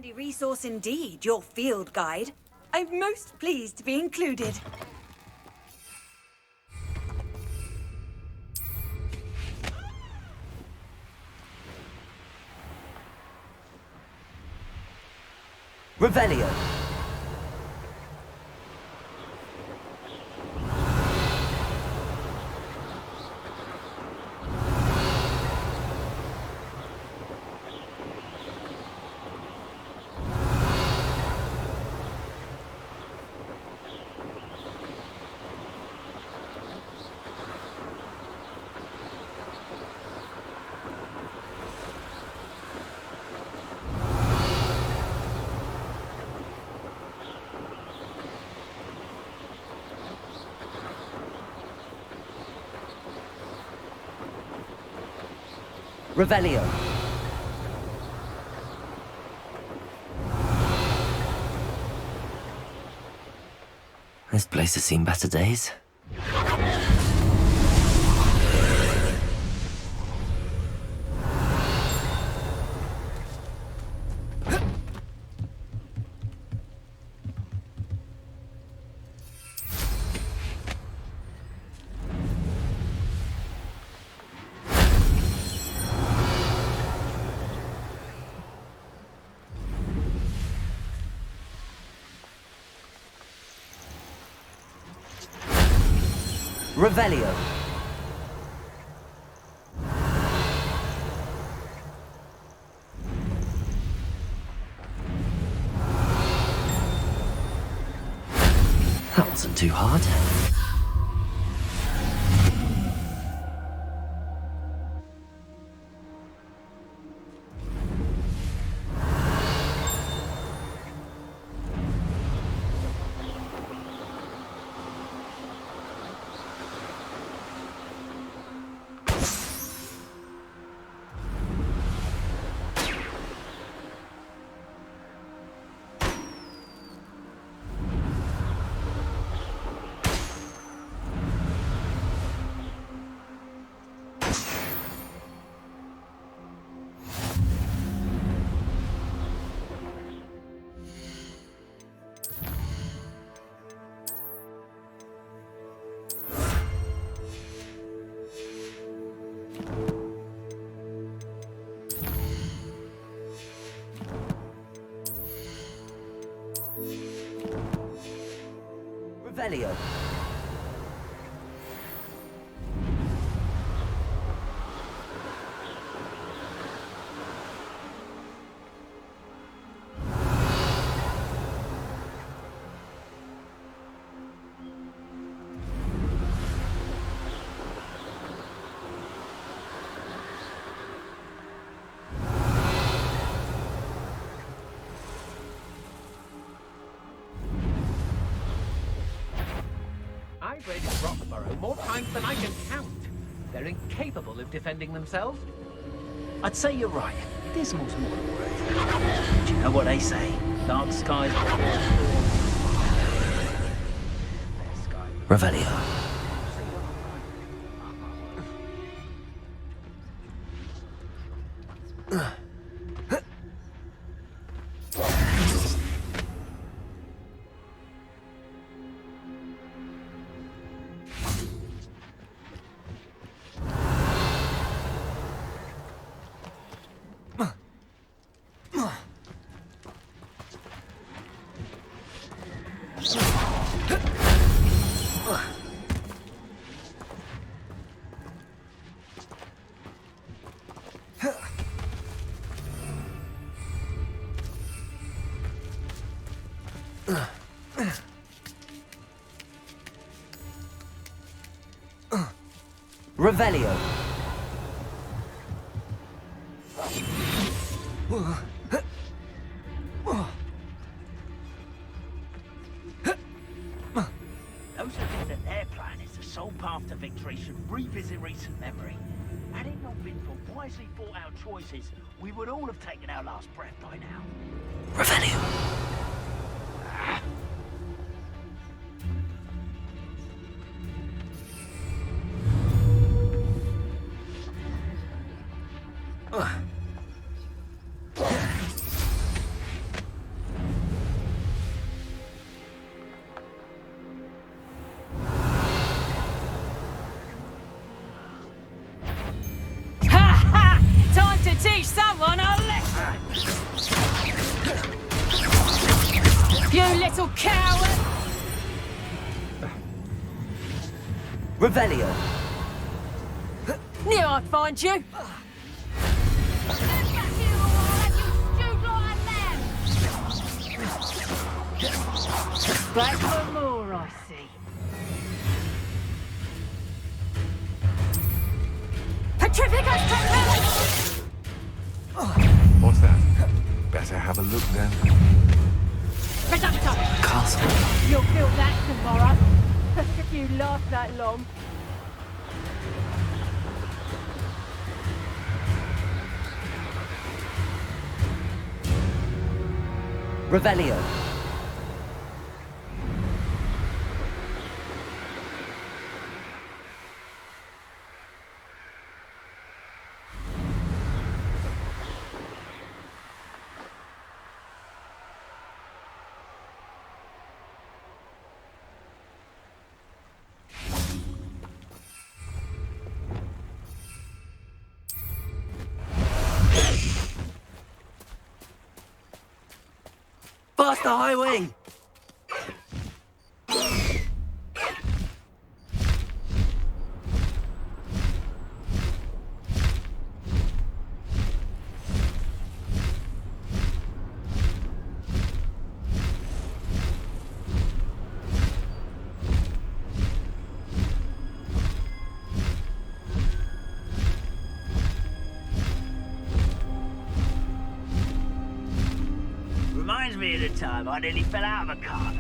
handy resource indeed, your field guide. I'm most pleased to be included. Revelio. Revelio. This place has seen better days. Revelio. That wasn't too hard. Revelio. I've raided Roxborough more times than I can count. They're incapable of defending themselves. I'd say you're right. Dismal's more than worth. But you know what they say? Dark skies before storm. Revelio. Revelio. Those who think that their plan is the sole path to victory should revisit recent memory. Had it not been for wisely thought out choices, we would all have taken our last breath by now. Revelio. teach someone a lesson! You little coward! Revelio. Knew I'd find you! Back for more, I see. Petrificus! What's that? Better have a look then. Castle. You'll feel that tomorrow. If you last that long. Revelio. Faster, highway! Reminds me of the time I nearly fell out of a car